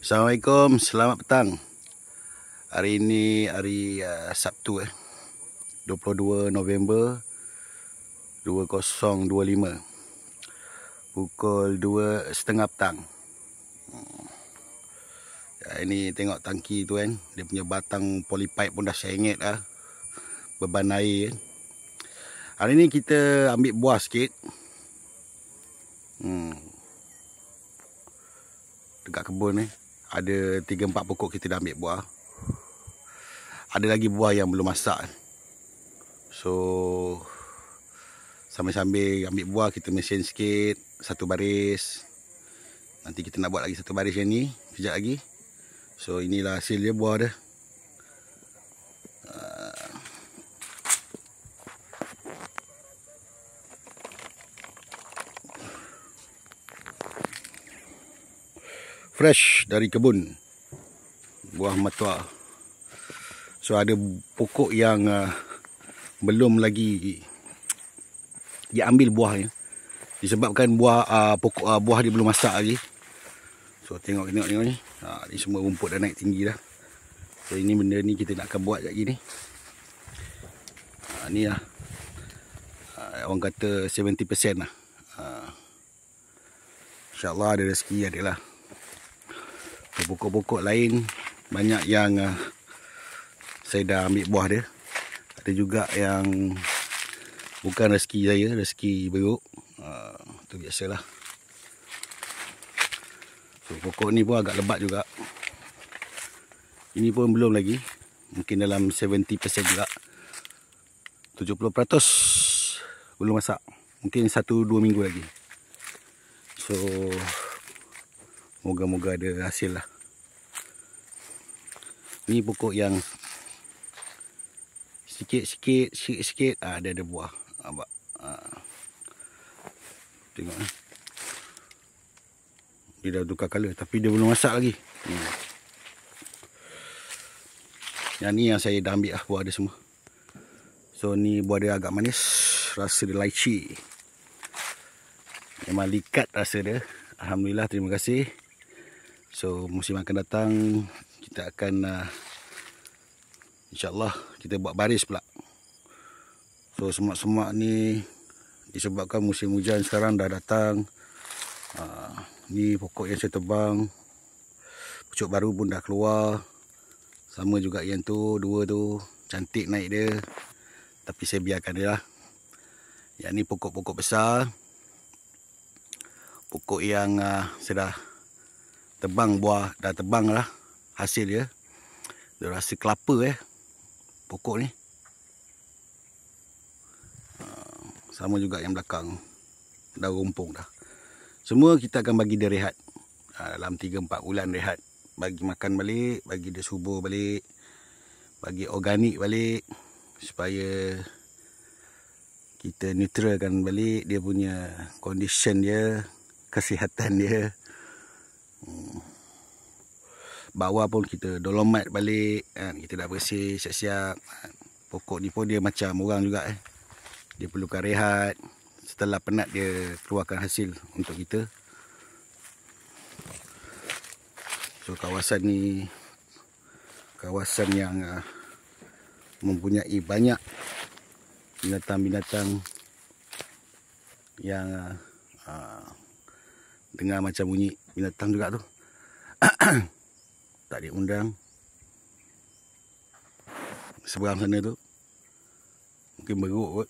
Assalamualaikum, selamat petang. Hari ini hari Sabtu 22 November 2025. Pukul 2.30 petang. Ini tengok tangki tu kan, dia punya batang polypipe pun dah sengit dah. Beban air. Hari ni kita ambil buah sikit. Dekat kebun ni ada 3-4 pokok kita dah ambil buah. Ada lagi buah yang belum masak. So sambil-sambil ambil buah, kita mesin sikit satu baris. Nanti kita nak buat lagi satu baris yang ni kejap lagi. So inilah hasil dia, buah dia. Fresh dari kebun, buah matua. So ada pokok yang belum lagi diambil buahnya, disebabkan pokok buah dia belum masak lagi. So tengok ni. Ni semua rumput dah naik tinggi dah. So ini benda ni kita nak akan buat lagi ni. Ni lah, orang kata 70% lah. InsyaAllah ada rezeki adalah. Pokok-pokok lain banyak yang saya dah ambil buah dia. Ada juga yang bukan rezeki saya, rezeki beruk. Itu biasalah. So pokok ni pun agak lebat juga. Ini pun belum lagi, mungkin dalam 70% juga. 70% belum masak. Mungkin 1-2 minggu lagi. So moga-moga ada hasil lah. Ni pokok yang sikit-sikit ada buah. Nampak? Tengok ni. Dia dah tukar colour tapi dia belum masak lagi. Yang ni yang saya dah ambil lah buah dia semua. So ni buah dia agak manis. Rasa dia lychee. Memang likat rasa dia. Alhamdulillah, terima kasih. So musim akan datang kita akan InsyaAllah kita buat baris pula. So semak-semak ni disebabkan musim hujan sekarang dah datang. Ni pokok yang saya tebang, pucuk baru pun dah keluar. Sama juga yang tu, dua tu cantik naik dia. Tapi saya biarkan dia lah. Yang ni pokok-pokok besar. Pokok yang saya dah tebang buah, dah tebang lah hasil dia. Dia rasa kelapa pokok ni. Sama juga yang belakang, dah rumpung dah. Semua kita akan bagi dia rehat. Dalam 3-4 bulan rehat. Bagi makan balik, bagi dia subur balik, bagi organik balik, supaya kita neutralkan balik dia punya condition dia, kesihatan dia. Bawah pun kita dolomite balik kan, kita dah bersih siap-siap. Pokok ni pun dia macam orang juga dia perlukan rehat. Setelah penat dia keluarkan hasil untuk kita. So kawasan ni kawasan yang mempunyai banyak binatang-binatang yang dengar macam bunyi binatang juga tu. Tak diundang. Seberang sana tu mungkin beruk kot.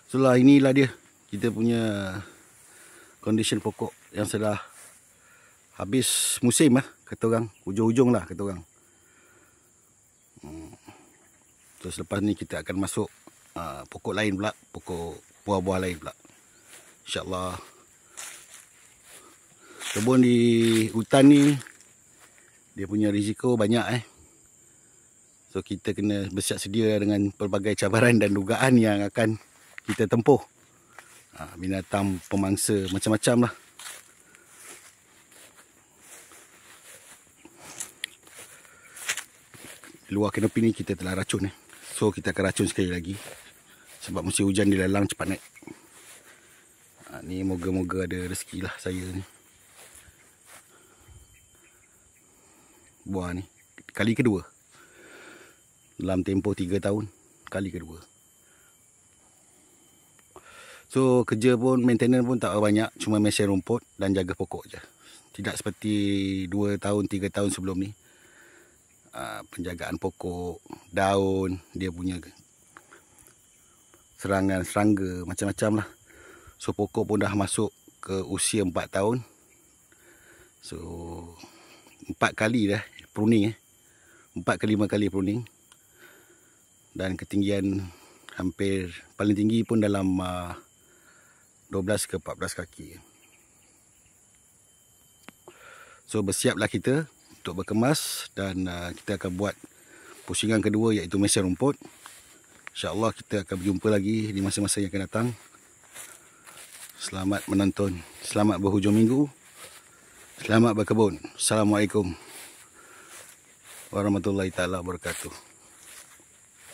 Itulah, inilah dia kita punya condition pokok yang sudah habis musim kata orang, hujung-hujung lah kata orang. Terus lepas ni kita akan masuk pokok lain pula, pokok buah-buah lain pula, InsyaAllah. Kebun di hutan ni dia punya risiko banyak So kita kena bersiap sedia dengan pelbagai cabaran dan dugaan yang akan kita tempuh. Binatang pemangsa macam-macam lah. Luar kanopi ni kita telah racun So kita akan racun sekali lagi. Sebab musim hujan dia lalang cepat naik. Ni moga-moga ada rezeki lah saya ni. Buah ni kali kedua dalam tempoh 3 tahun, kali kedua. So kerja pun, maintenance pun tak banyak, cuma mesin rumput dan jaga pokok je. Tidak seperti 2 tahun 3 tahun sebelum ni. Penjagaan pokok, daun, dia punya serangan serangga, macam-macam lah. So pokok pun dah masuk ke usia 4 tahun. So 4 kali dah pruning 4 ke 5 kali pruning. Dan ketinggian hampir paling tinggi pun dalam 12 ke 14 kaki. So bersiaplah kita untuk berkemas, dan kita akan buat pusingan kedua, iaitu mesin rumput. InsyaAllah kita akan berjumpa lagi di masa-masa yang akan datang. Selamat menonton, selamat berhujung minggu, selamat berkebun. Assalamualaikum warahmatullahi taala wabarakatuh.